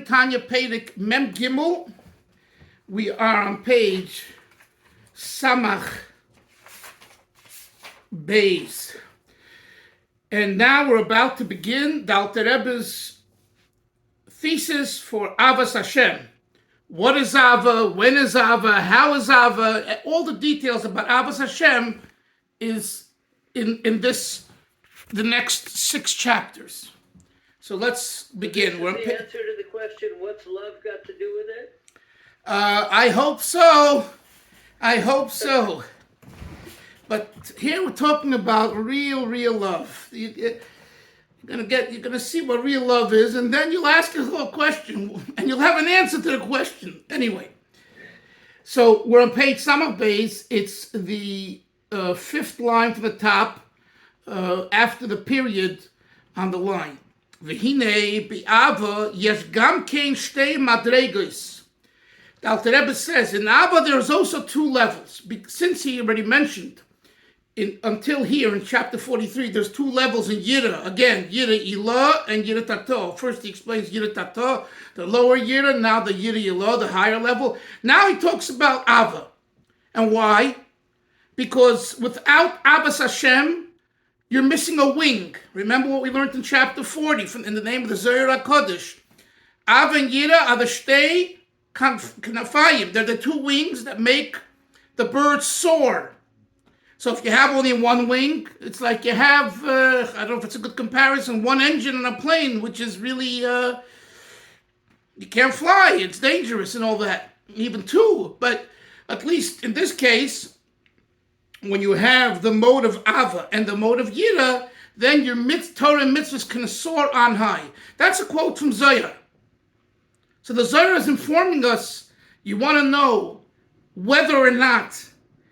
Tanya Perek Mem Gimel. We are on page Samach Beis. And now we're about to begin the Alter Rebbe's thesis for Avas Hashem. What is Ava? When is Ava? How is Ava? All the details about Avas Hashem is in the next 6 chapters. So let's begin. We're the answer to the question, what's love got to do with it? I hope so. But here we're talking about real love. You're gonna see what real love is, and then you'll ask a little question, and you'll have an answer to the question. Anyway, so we're on page Samach Beis. It's the 5th line from the top, after the period on the line. V'hinei bi'ava yesh gam kein shtei madregos. The Alter Rebbe says, in Ava there's also 2 levels. Since he already mentioned, until here in chapter 43, there's 2 levels in Yira. Again, Yira Ilah and Yira Tato. First he explains Yira Tato, the lower Yira, now the Yira Ilah, the higher level. Now he talks about Ava. And why? Because without Avas Hashem, you're missing a wing. Remember what we learned in chapter 40 in the name of the Zohar HaKodesh. Av and Yira are the shtei kanafayim. They're the 2 wings that make the bird soar. So if you have only 1 wing, it's like you have, I don't know if it's a good comparison, 1 engine on a plane, which is really, you can't fly. It's dangerous and all that. Even 2. But at least in this case, when you have the mode of Ava and the mode of Yira, then your Torah and mitzvahs can soar on high. That's a quote from Zohar. So the Zohar is informing us, you want to know whether or not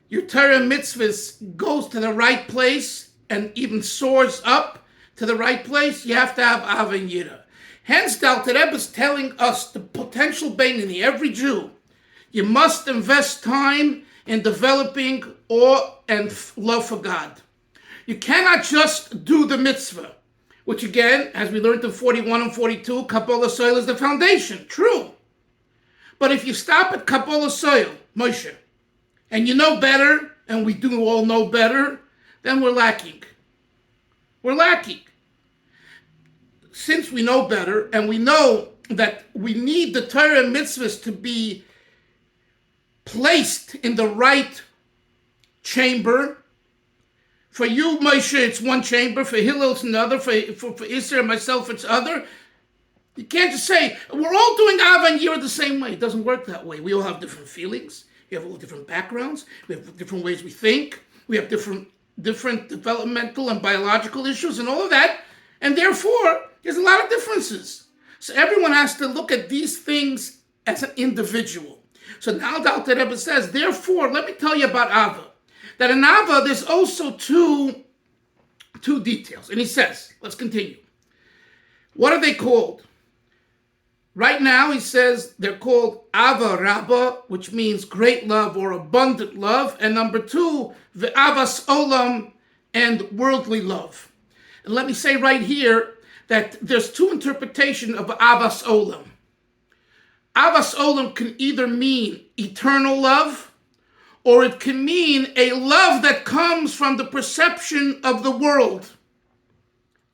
your Torah and mitzvahs goes to the right place and even soars up to the right place, you have to have Ava and Yira. Hence, the Alter Rebbe is telling us, the potential Beinoni, every Jew, you must invest time in developing awe and love for God. You cannot just do the mitzvah, which again, as we learned in 41 and 42, Kabbalah soil is the foundation. True. But if you stop at Kabbalah soil, Moshe, and you know better, and we do all know better, then we're lacking. We're lacking. Since we know better, and we know that we need the Torah and mitzvahs to be placed in the right chamber. For you, Moshe, it's 1 chamber. For Hillel, it's another. For Isra and myself, it's other. You can't just say, we're all doing Ava and Yira the same way. It doesn't work that way. We all have different feelings. We have all different backgrounds. We have different ways we think. We have different developmental and biological issues and all of that. And therefore, there's a lot of differences. So everyone has to look at these things as an individual. So now the Alter Rebbe says, therefore, let me tell you about Ava. That in Ava, there's also two details. And he says, let's continue. What are they called? Right now, he says they're called Ava Rabbah, which means great love or abundant love. And number 2, Ve'avas Olam, and worldly love. And let me say right here that there's 2 interpretations of Avas Olam. Avas Olam can either mean eternal love, or it can mean a love that comes from the perception of the world.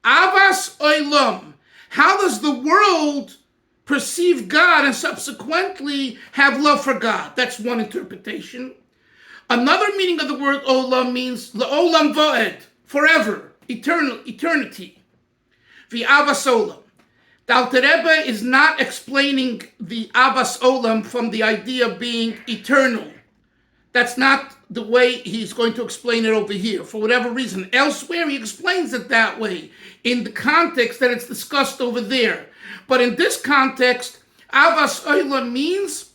Avas Olam. How does the world perceive God and subsequently have love for God? That's one interpretation. Another meaning of the word Olam means L'olam Vo'ed, forever, eternity. V'avas Olam. The Alter Rebbe is not explaining the Avas Olam from the idea of being eternal. That's not the way he's going to explain it over here, for whatever reason. Elsewhere, he explains it that way, in the context that it's discussed over there. But in this context, Avas Olam means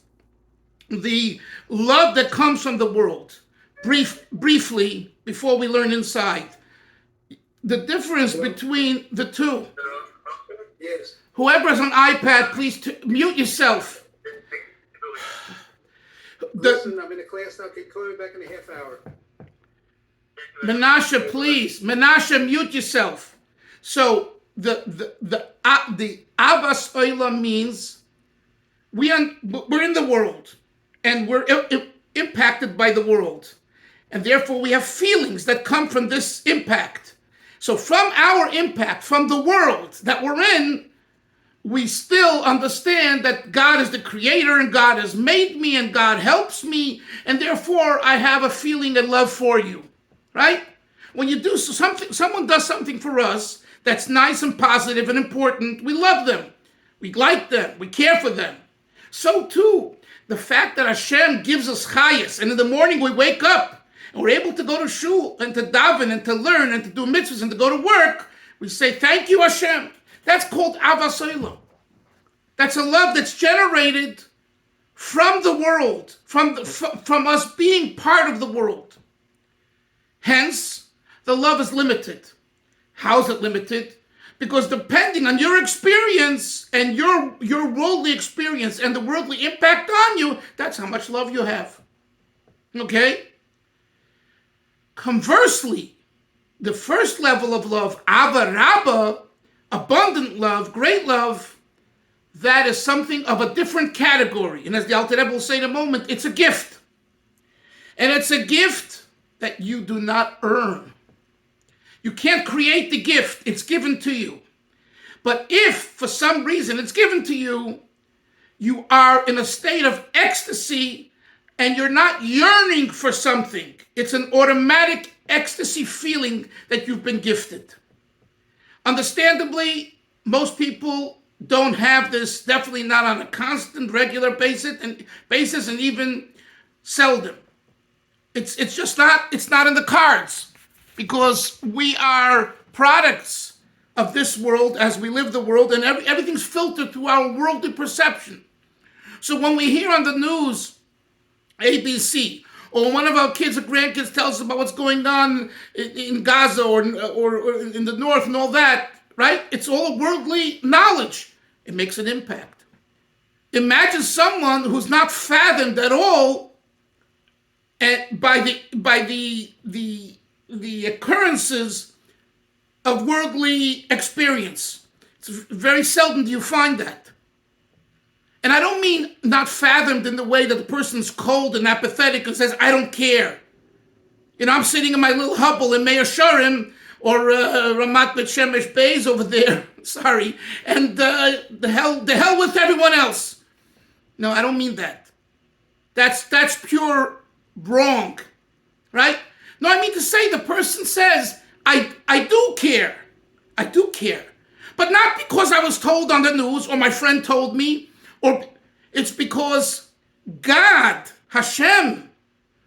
the love that comes from the world. Briefly, before we learn inside, the difference between the 2. Yes. Whoever's on iPad, please mute yourself. Listen, I'm in a class now. Can call me back in a half hour. Menashe, please. Menashe, mute yourself. So the Avas Olam means we're in the world, and we're impacted by the world, and therefore we have feelings that come from this impact. So from our impact, from the world that we're in, we still understand that God is the creator and God has made me and God helps me, and therefore I have a feeling and love for you, right? When you do something, someone does something for us that's nice and positive and important, we love them, we like them, we care for them. So too, the fact that Hashem gives us chayas, and in the morning we wake up and we're able to go to shul and to daven and to learn and to do mitzvahs and to go to work, we say, thank you, Hashem. That's called avas olam. That's a love that's generated from the world, from us being part of the world. Hence, the love is limited. How is it limited? Because depending on your experience and your worldly experience and the worldly impact on you, that's how much love you have. Okay? Conversely, the first level of love, Ava Rabba, abundant love, great love, that is something of a different category. And as the Alter Rebbe will say in a moment, it's a gift. And it's a gift that you do not earn. You can't create the gift. It's given to you. But if, for some reason, it's given to you, you are in a state of ecstasy and you're not yearning for something. It's an automatic ecstasy feeling that you've been gifted. Understandably, most people don't have this, definitely not on a constant, regular basis, and even seldom. It's just not, it's not in the cards, because we are products of this world as we live the world, and everything's filtered through our worldly perception. So when we hear on the news, ABC, or one of our kids or grandkids tells us about what's going on in Gaza or in the north and all that, right? It's all worldly knowledge. It makes an impact. Imagine someone who's not fathomed at all by the occurrences of worldly experience. It's very seldom do you find that. And I don't mean not fathomed in the way that the person's cold and apathetic and says, I don't care. You know, I'm sitting in my little Hubble in Meir Sharim or Ramat Bet Shemesh Beis over there, sorry, and the hell with everyone else. No, I don't mean that. That's pure wrong, right? No, I mean to say the person says, I do care. I do care. But not because I was told on the news or my friend told me, or it's because God, Hashem,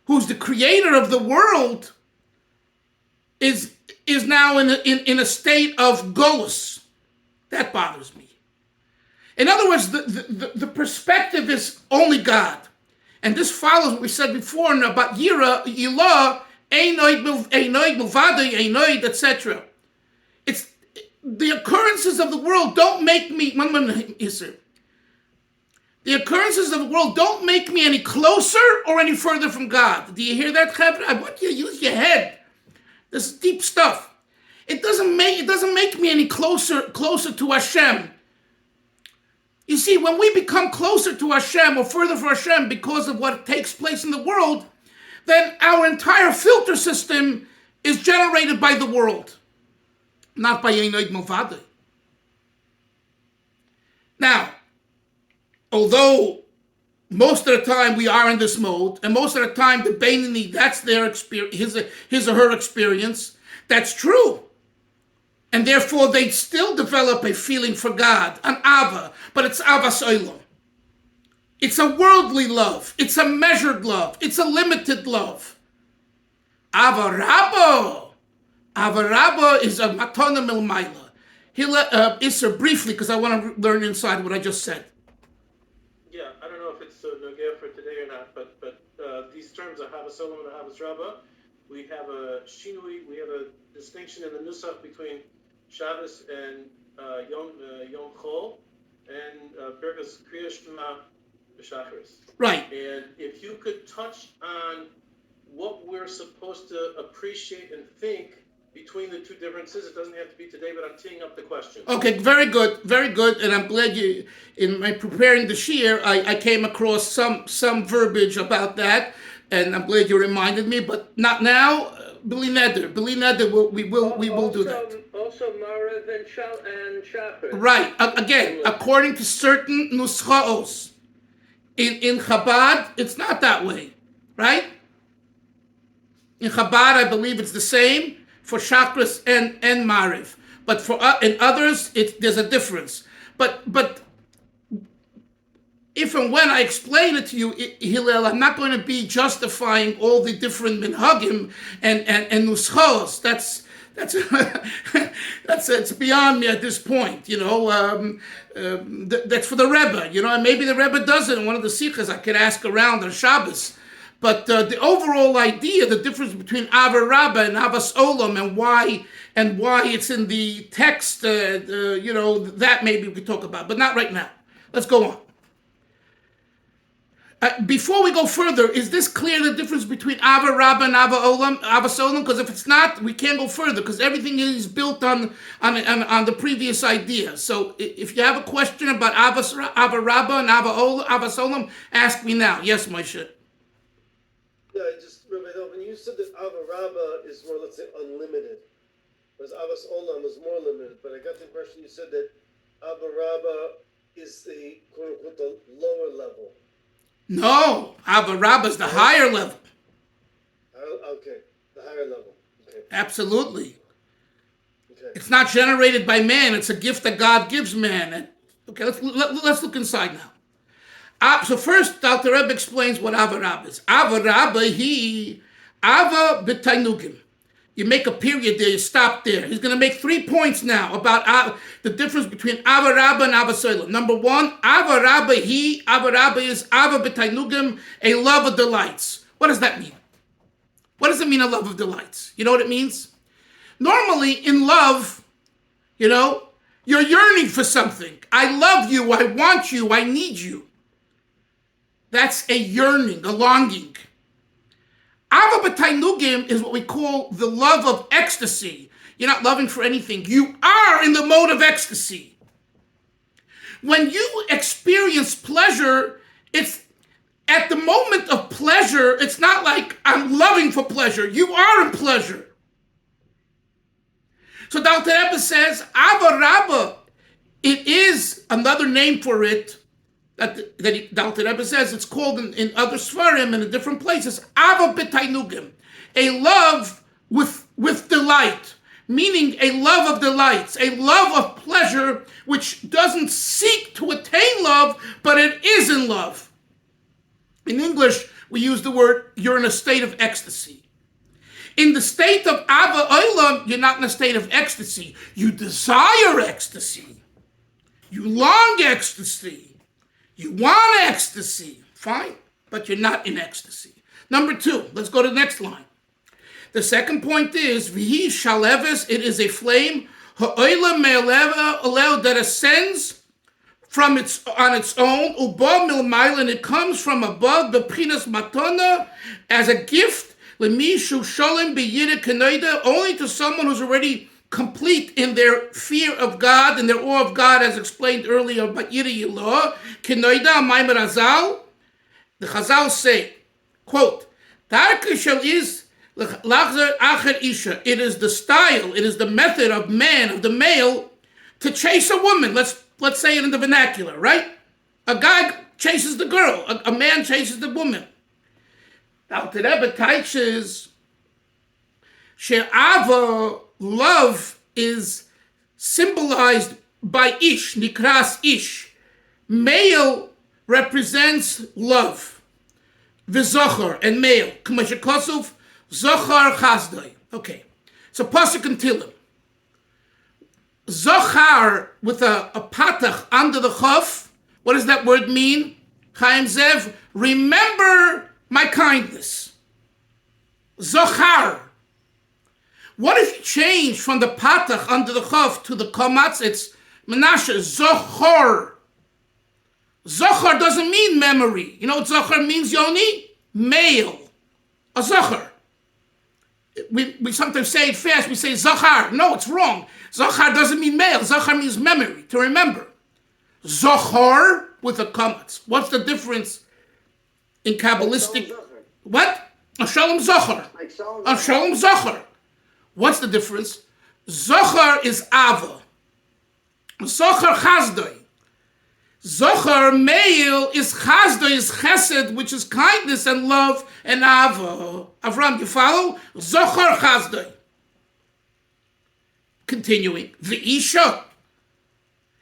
who's the creator of the world, is now in a state of golus. That bothers me. In other words, the perspective is only God. And this follows what we said before about Yira, Yilah, Einoid, Milvadoi, Einoid, etc. It's the occurrences of the world don't make me, the occurrences of the world don't make me any closer or any further from God. Do you hear that, Chavra? I want you to use your head. This is deep stuff. It doesn't make me any closer to Hashem. You see, when we become closer to Hashem or further from Hashem because of what takes place in the world, then our entire filter system is generated by the world, not by Einoid Movade. Now, although most of the time we are in this mode, and most of the time the Beinoni, that's their experience, his or her experience, that's true. And therefore they still develop a feeling for God, an Ava, but it's Avas Olam. It's a worldly love. It's a measured love. It's a limited love. Ava Rabba is a matana milmaila. He'll answer briefly because I want to learn inside what I just said. Yeah, I don't know if it's nogea for today or not, but these terms of Havas Olam and Havas Rabba, we have a shinui, we have a distinction in the nusach between Shabbos and Yom Chol and Birkas Kriyash Shema B'Shachris. Right. And if you could touch on what we're supposed to appreciate and think between the two differences. It doesn't have to be today, but I'm teeing up the question. Okay, very good, and I'm glad you. In my preparing the shir, I came across some verbiage about that, and I'm glad you reminded me. But not now. Bili neder, we will do that. Also, Marav and Shachar. Right. Again, according to certain nuschaos, in Chabad, it's not that way, right? In Chabad, I believe it's the same for chakras and mariv, but for in others, there's a difference. But if and when I explain it to you, Hillel, I'm not going to be justifying all the different minhagim and nuschos. That's it's beyond me at this point. That's for the Rebbe. And maybe the Rebbe does it in one of the sikhs. I could ask around on Shabbos. But the overall idea, the difference between Ava Rabba and Avas Olam, and why it's in the text, that maybe we could talk about, but not right now. Let's go on. Before we go further, is this clear, the difference between Ava Rabba and Avas Olam? Because if it's not, we can't go further, because everything is built on the previous idea. So if you have a question about Ava Rabba and Avas Olam, ask me now. Yes, Moshe. Yeah, Rabbi Dalfin, you said that Ava Rabba is more, let's say, unlimited, whereas Avas Olam is more limited. But I got the impression you said that Ava Rabba is the quote unquote the lower level. No, Ava Rabba is the higher level. Okay, the higher level. Okay. Absolutely. Okay. It's not generated by man. It's a gift that God gives man. Okay, let's look inside now. So first, Dr. Rebbe explains what Ava Rabba is. Ava Rabba, Ava b'tainugim. You make a period there, you stop there. He's going to make 3 points now about the difference between Ava Rabba and Ava Soila. Number one, Ava Rabba is Ava b'tainugim, a love of delights. What does that mean? What does it mean, a love of delights? You know what it means? Normally, in love, you're yearning for something. I love you, I want you, I need you. That's a yearning, a longing. Ava b'tainugim is what we call the love of ecstasy. You're not loving for anything. You are in the mode of ecstasy. When you experience pleasure, it's at the moment of pleasure, it's not like I'm loving for pleasure. You are in pleasure. So Dr. Rebbe says, Ava Rabba, it is another name for it. That Dr. Rebbe says it's called in other Svarim and in different places, Ava b'tainugim, a love with delight, meaning a love of delights, a love of pleasure, which doesn't seek to attain love, but it is in love. In English, we use the word, you're in a state of ecstasy. In the state of Ava Olam, you're not in a state of ecstasy. You desire ecstasy. You long ecstasy. You want ecstasy, fine, but you're not in ecstasy. Number two, let's go to the next line. The second point is, V'hi shaleves, it is a flame, ha'oila me'eleva oleo, that ascends on its own, uba milmaila, and it comes from above, b'prinas matona, as a gift, l'mishu sholem b'yira kenoida, only to someone who's already complete in their fear of God and their awe of God, as explained earlier by Yira Yilah, Kenoida Maimer Azal. The Chazal say, quote, it is the style, it is the method of man, of the male, to chase a woman. Let's say it in the vernacular, right? A guy chases the girl, a man chases the woman. Now, the Rebbe teaches, She'ava, love, is symbolized by Ish, Nikras Ish. Male represents love. V'zochar, and male. K'mashikosuf, Zochar Chazdai. Okay, so Pasuk and Tilim. Zochar, with a patach under the chaf, what does that word mean? Chaim Zev, remember my kindness. Zochar. What if you change from the patach under the chaf to the kamatz? It's Menashe, Zochar. Zochar doesn't mean memory. You know what Zochar means, Yoni? Male. A Zochar. we sometimes say it fast. We say Zachar. No, it's wrong. Zachar doesn't mean male. Zachar means memory, to remember. Zachar with a kamatz. What's the difference in Kabbalistic? What? A Shalom Zachar. A Shalom Zachar. What's the difference? Zachar is Ava. Zachar Chazdoi. Zachar male is Chazdoi, is Chesed, which is kindness and love and Ava. Avram, you follow? Zachar Chazdoi. Continuing. The Isha.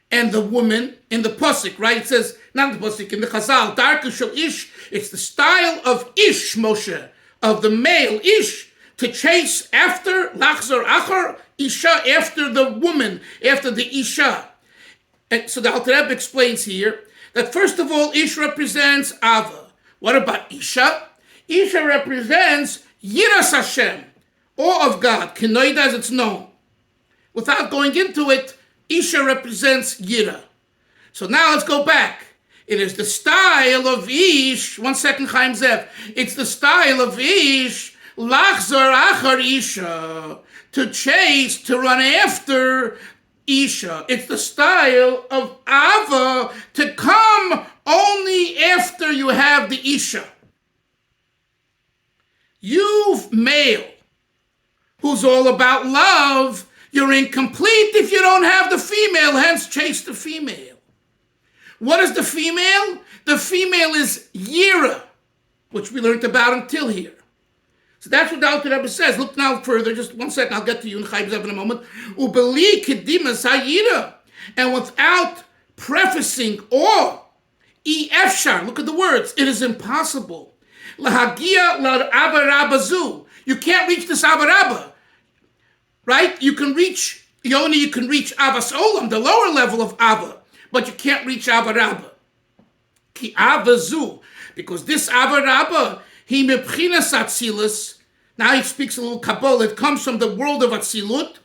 And the woman in the Pasuk, right? It says, not the Pasuk, in the Chazal, Darka Shel Ish, it's the style of Ish, Moshe, of the male Ish, to chase after Lachzor Achar, Isha, after the woman, after the Isha. And so the Alter Rebbe explains here that first of all, Ish represents Ava. What about Isha? Isha represents Yiras Hashem, awe of God, Kenoida as it's known. Without going into it, Isha represents Yira. So now let's go back. It is the style of Ish. 1 second, Chaim Zev. It's the style of Ish, Lachzor Achar Isha, to chase, to run after Isha. It's the style of Ava, to come only after you have the Isha. You male, who's all about love, you're incomplete if you don't have the female, hence chase the female. What is the female? The female is Yira, which we learned about until here. So that's what the Alter Rebbe says. Look now further, just 1 second, I'll get to you in Chaim Zev in a moment. Ubeli kedimas hayira. And without prefacing or efshar, look at the words, it is impossible. Lahagia la abarabazu. You can't reach this abarabba. Right? You can reach Avas Olam, the lower level of Ava, but you can't reach Ava Rabba. Ki Avazu, because this Ava Rabba, he mebchinas Atzilus. Now he speaks a little Kabbalah. It comes from the world of Atzilut,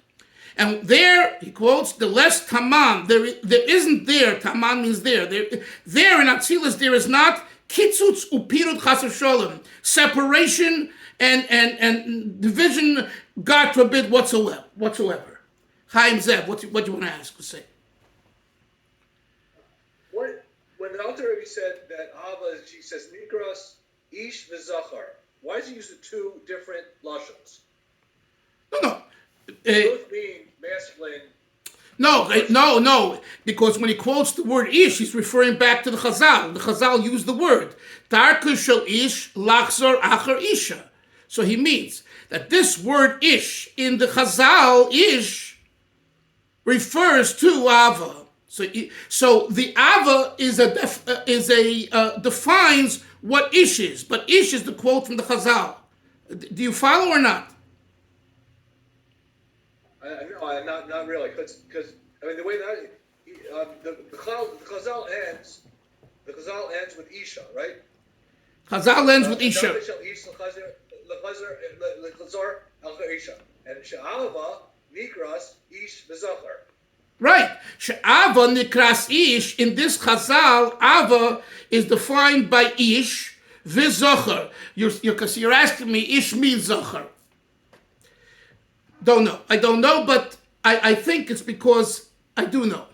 and there he quotes the less Taman. There isn't there. Taman means there. There in Atzilus there is not kitzutz upirut chas v'sholem, separation and division, God forbid, whatsoever. Chaim Zev, what do you want to ask or say? When the Alter Rebbe said that Ava, she says Nikras, Ish, v'Zachar, why does he use the two different lashons? No. Both being masculine. No, because when he quotes the word Ish, he's referring back to the Chazal. The Chazal used the word Darka Shel Ish, Lachzor Achar Isha. So he means that this word Ish in the Chazal, Ish, refers to Ava. So the Ava defines what Ish is, but Ish is the quote from the Chazal. Do you follow or not? No, not really, because I mean the way that the Chazal ends with Isha, right? Chazal ends with Isha. And She'ava Nikras Ish v'Zachar. Right. She'ava Nikras Ish, in this Chazal, Ava is defined by Ish v'Zachar. You're asking me, Ish means Zachar. I don't know, but I think it's because I do know.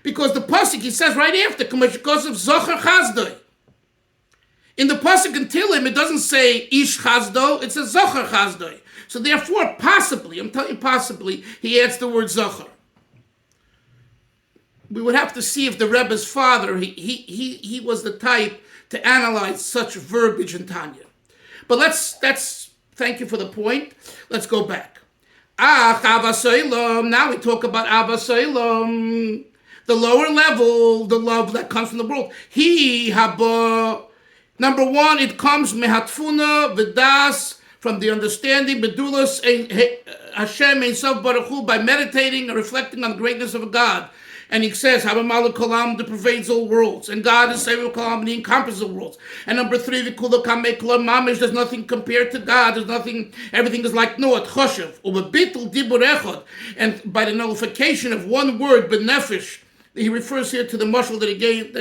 Because the Pasuk, he says right after, because of Zachar Chazdoi. In the Pasuk in Tehillim, it doesn't say Ish Chazdo, it says Zachar Chazdoi. So therefore, possibly, I'm telling you possibly, he adds the word Zachar. We would have to see if the Rebbe's father, he was the type to analyze such verbiage in Tanya. But thank you for the point. Let's go back. Now we talk about Avasoilam, the lower level, the love that comes from the world. Number one, it comes mehatfuna v'das, from the understanding bedulas Hashem Ein Sof Baruch Hu, by meditating and reflecting on the greatness of God. And he says, Habamalu Kalam, that pervades all worlds. And God is Sevu Kalam, and he encompasses all worlds. And number three, Vikula Kamei Kalam Mamish, there's nothing compared to God. There's nothing, everything is like Noat, Choshev, Ubebitul Dibur Echad. And by the nullification of one word, Benefesh, he refers here to the mashal that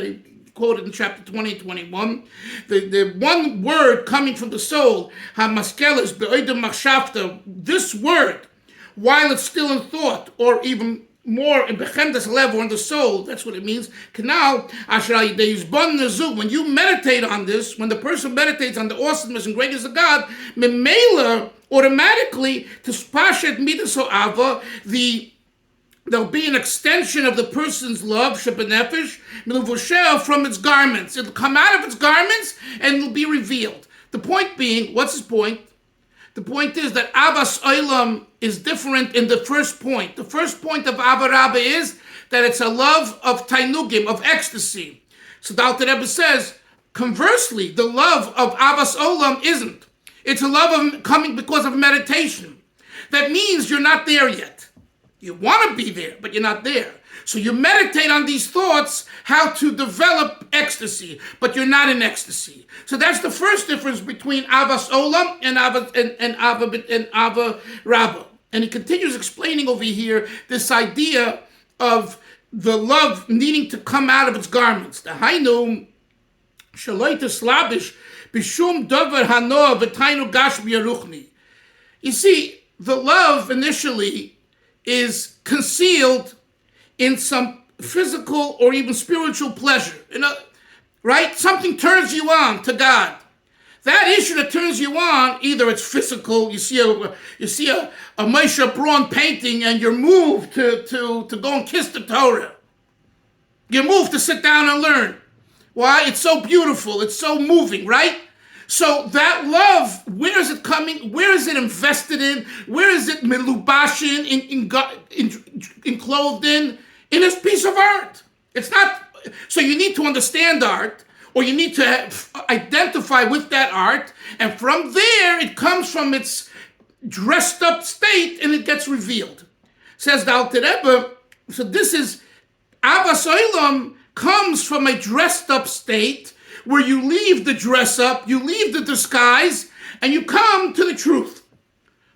he quoted in chapter 20 and 21. The one word coming from the soul, hamaskelis be'oidem machshavta, this word, while it's still in thought, or even more in bechendas level in the soul, that's what it means. Canal, when you meditate on this, when the person meditates on the awesomeness and greatness of God, memela, automatically, to spashet midas ha'ava, there'll be an extension of the person's love, shebenefesh, miluvoshel, from its garments. It'll come out of its garments and it'll be revealed. The point being, what's his point? The point is that Avas Olam is different in the first point. The first point of Ava Rabba is that it's a love of tainugim, of ecstasy. So the Alter Rebbe says, conversely, the love of Avas Olam isn't. It's a love of coming because of meditation. That means you're not there yet. You want to be there, but you're not there. So you meditate on these thoughts, how to develop ecstasy, but you're not in ecstasy. So that's the first difference between Avas Olam and Ava Rabba. And he continues explaining over here this idea of the love needing to come out of its garments. The Hainu Shaloi Teslabish Bishum Dover Hanoah V'Tainu Gashmi Yaruchni. You see, the love initially is concealed in some physical or even spiritual pleasure. Right? Something turns you on to God. That issue that turns you on, either it's physical, you see a Moshe Braun painting and you're moved to go and kiss the Torah. You're moved to sit down and learn. Why? It's so beautiful. It's so moving, right? So that love, where is it coming? Where is it invested in? Where is it melubashin, enclosed in? In this piece of art. It's not, so you need to understand art, or you need to identify with that art, and from there it comes from its dressed up state and it gets revealed. Says the Alter Rebbe, so this is, Avas Olam comes from a dressed up state where you leave the dress up, you leave the disguise, and you come to the truth.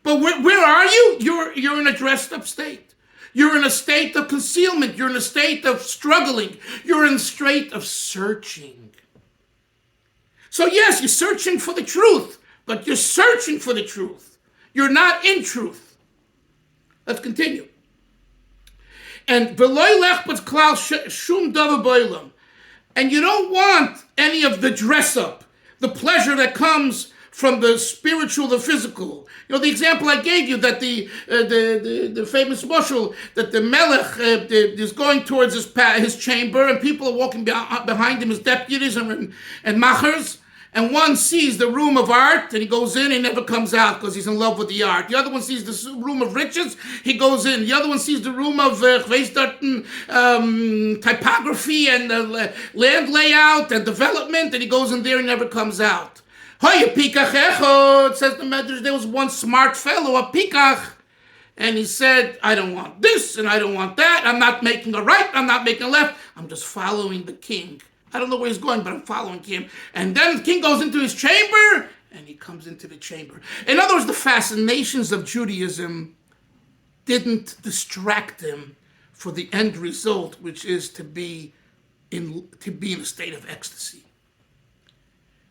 But where are you? You're in a dressed up state. You're in a state of concealment. You're in a state of struggling. You're in a state of searching. So yes, you're searching for the truth, but you're searching for the truth. You're not in truth. Let's continue. And v'loy lech but klal shum davar b'olam. And you don't want any of the dress up, the pleasure that comes from the spiritual, the physical. You know, the example I gave you, that the famous mashal, that the melech is going towards his chamber, and people are walking behind him as deputies and machers, and one sees the room of art, and he goes in, he never comes out because he's in love with the art. The other one sees the room of riches, he goes in. The other one sees the room of typography and land layout and development, and he goes in there and never comes out. It says the Medrash, there was one smart fellow, a pikach, and he said, I don't want this and I don't want that. I'm not making a right, I'm not making a left. I'm just following the king. I don't know where he's going, but I'm following him. And then the king goes into his chamber, and he comes into the chamber. In other words, the fascinations of Judaism didn't distract him for the end result, which is to be in a state of ecstasy.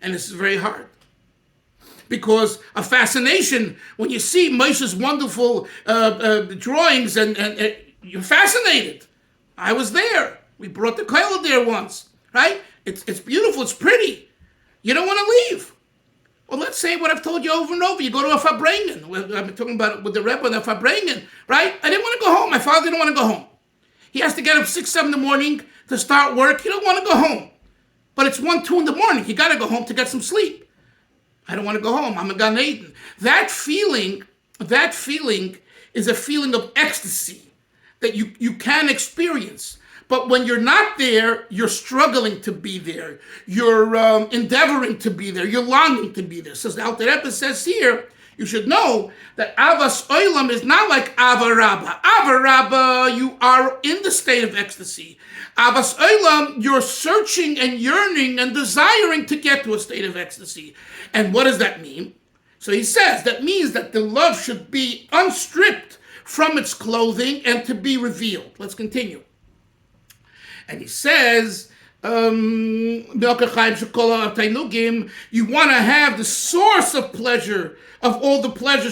And this is very hard. Because a fascination, when you see Moshe's wonderful drawings, and you're fascinated. I was there. We brought the kollel there once. Right? It's beautiful. It's pretty. You don't want to leave. Well, let's say what I've told you over and over. You go to a Farbrengen. I've been talking about it with the Rebbe and the Farbrengen. Right? I didn't want to go home. My father didn't want to go home. He has to get up 6, 7 in the morning to start work. He don't want to go home. But it's 1, 2 in the morning. You got to go home to get some sleep. I don't want to go home. I'm a Gan Eden. That feeling is a feeling of ecstasy that you can experience. But when you're not there, you're struggling to be there. You're endeavoring to be there. You're longing to be there. So the Alter Rebbe says here, you should know that Avas Olam is not like Ava Rabba. Ava Rabba, you are in the state of ecstasy. Avas Olam, you're searching and yearning and desiring to get to a state of ecstasy. And what does that mean? So he says, that means that the love should be unstripped from its clothing and to be revealed. Let's continue. And he says, You want to have the source of pleasure, of all the pleasure.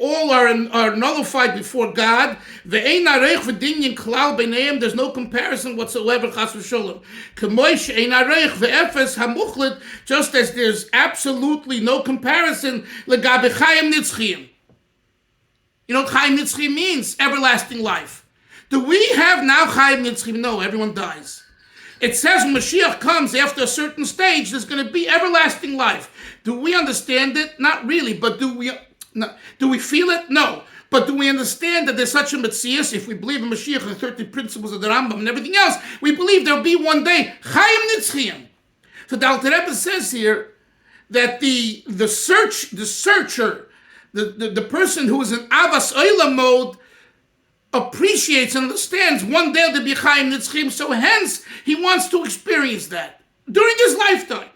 All are nullified before God. There's no comparison whatsoever. Just as there's absolutely no comparison. You know what Chaim Nitzchi means? Everlasting life. Do we have now Chaim Nitzchi? No, everyone dies. It says when Mashiach comes after a certain stage, there's going to be everlasting life. Do we understand it? Not really, but do we feel it? No. But do we understand that there's such a Metzias? If we believe in Mashiach and the 30 principles of the Rambam and everything else, we believe there'll be one day Chaim Nitzchiyim. So the Alter Rebbe says here that the searcher, the person who is in Avas Oila mode, appreciates and understands one day there'll be Chaim Nitzchim, so hence he wants to experience that during his lifetime.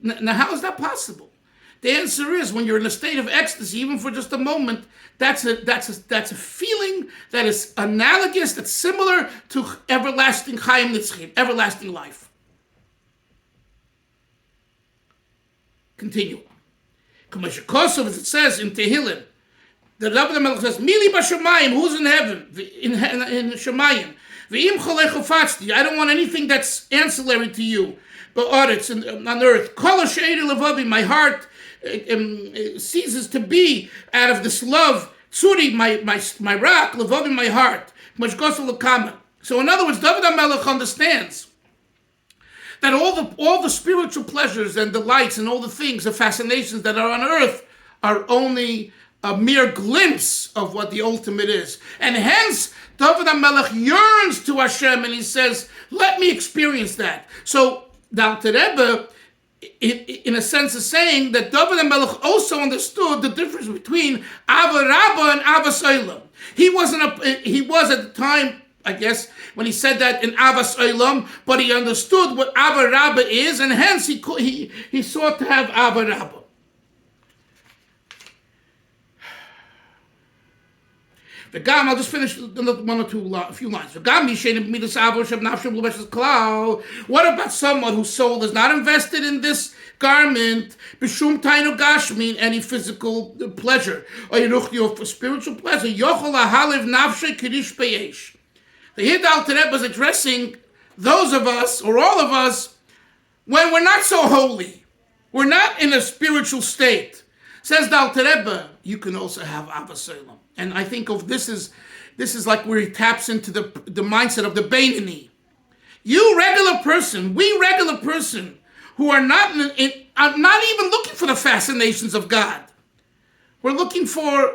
Now, how is that possible? The answer is when you're in a state of ecstasy, even for just a moment, that's a feeling that is analogous, that's similar to everlasting Chaim Nitzchim, everlasting life. Continue. As it says in Tehillim, the Rabbi Melech says, Mili b'shamayim, who's in heaven? In Shemayim. V'im cholei chofatzti, I don't want anything that's ancillary to you. But it's on earth. Kol ha'she'eri levavi, my heart ceases to be out of this love. Tzuri, my rock, levavi, my heart. Mashgosa l'kama. So in other words, David HaMelech understands that all the spiritual pleasures and delights and all the things, the fascinations that are on earth are only a mere glimpse of what the ultimate is. And hence, David HaMelech yearns to Hashem and he says, let me experience that. So, the Alter Rebbe, in a sense, is saying that David HaMelech also understood the difference between Ava Rabba and Avas Olam. He was at the time, I guess, when he said that in Avas Olam, but he understood what Ava Rabba is, and hence he sought to have Ava Rabba. I'll just finish one or a few lines. What about someone whose soul is not invested in this garment, any physical pleasure, or spiritual pleasure? The Hid Alter Rebbe is addressing those of us, or all of us, when we're not so holy. We're not in a spiritual state. Says the Alter Rebbe, you can also have Avas Olam. And I think of this is like where he taps into the mindset of the Beinoni. We regular person, who are not even looking for the fascinations of God. We're looking for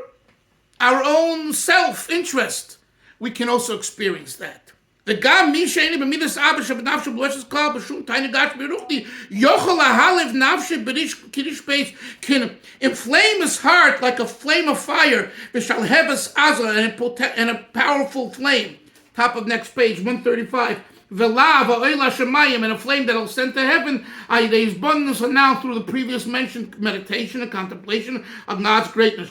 our own self-interest. We can also experience that. The Gam Mishani B'midas Abba Shabnafshe B'leshes Klal B'shum Tiny Gash B'ruchti Yochel Halev Nafshe B'rish Kiddush Beis can inflame his heart like a flame of fire. V'shal Hebes Azah and a powerful flame. Top of next page 135. V'lav Ha'oila Shemayim and a flame that'll send to heaven. His abundance are now through the previous mentioned meditation and contemplation of God's greatness.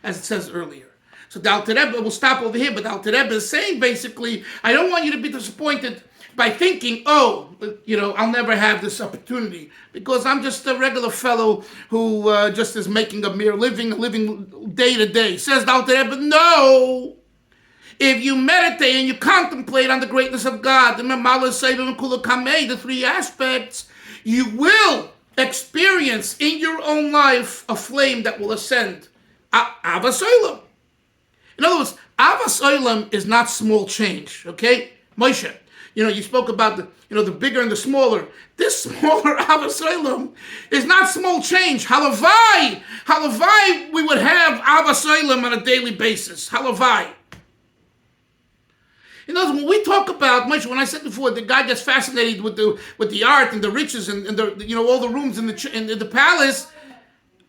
As it says earlier. So the Alter Rebbe will stop over here, but the Alter Rebbe is saying basically, I don't want you to be disappointed by thinking, I'll never have this opportunity because I'm just a regular fellow who just is making a mere living day to day. Says the Alter Rebbe, no. If you meditate and you contemplate on the greatness of God, the three aspects, you will experience in your own life a flame that will ascend. Avas Olam. In other words, Avas Olam is not small change, okay? Moshe, you spoke about the bigger and the smaller. This smaller Avas Olam is not small change. Halavai, we would have Avas Olam on a daily basis. Halavai. In other words, when we talk about, Moshe, when I said before, the guy gets fascinated with the art and the riches and the all the rooms in the palace,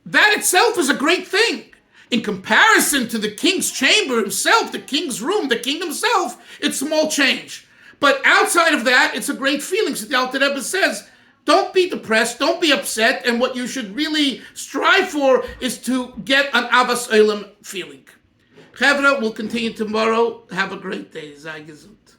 that itself is a great thing. In comparison to the king's chamber himself, the king's room, the king himself, it's small change. But outside of that, it's a great feeling. So the Alter Rebbe says, don't be depressed, don't be upset, and what you should really strive for is to get an Avas Olam feeling. Chevra will continue tomorrow. Have a great day. Sei gesund.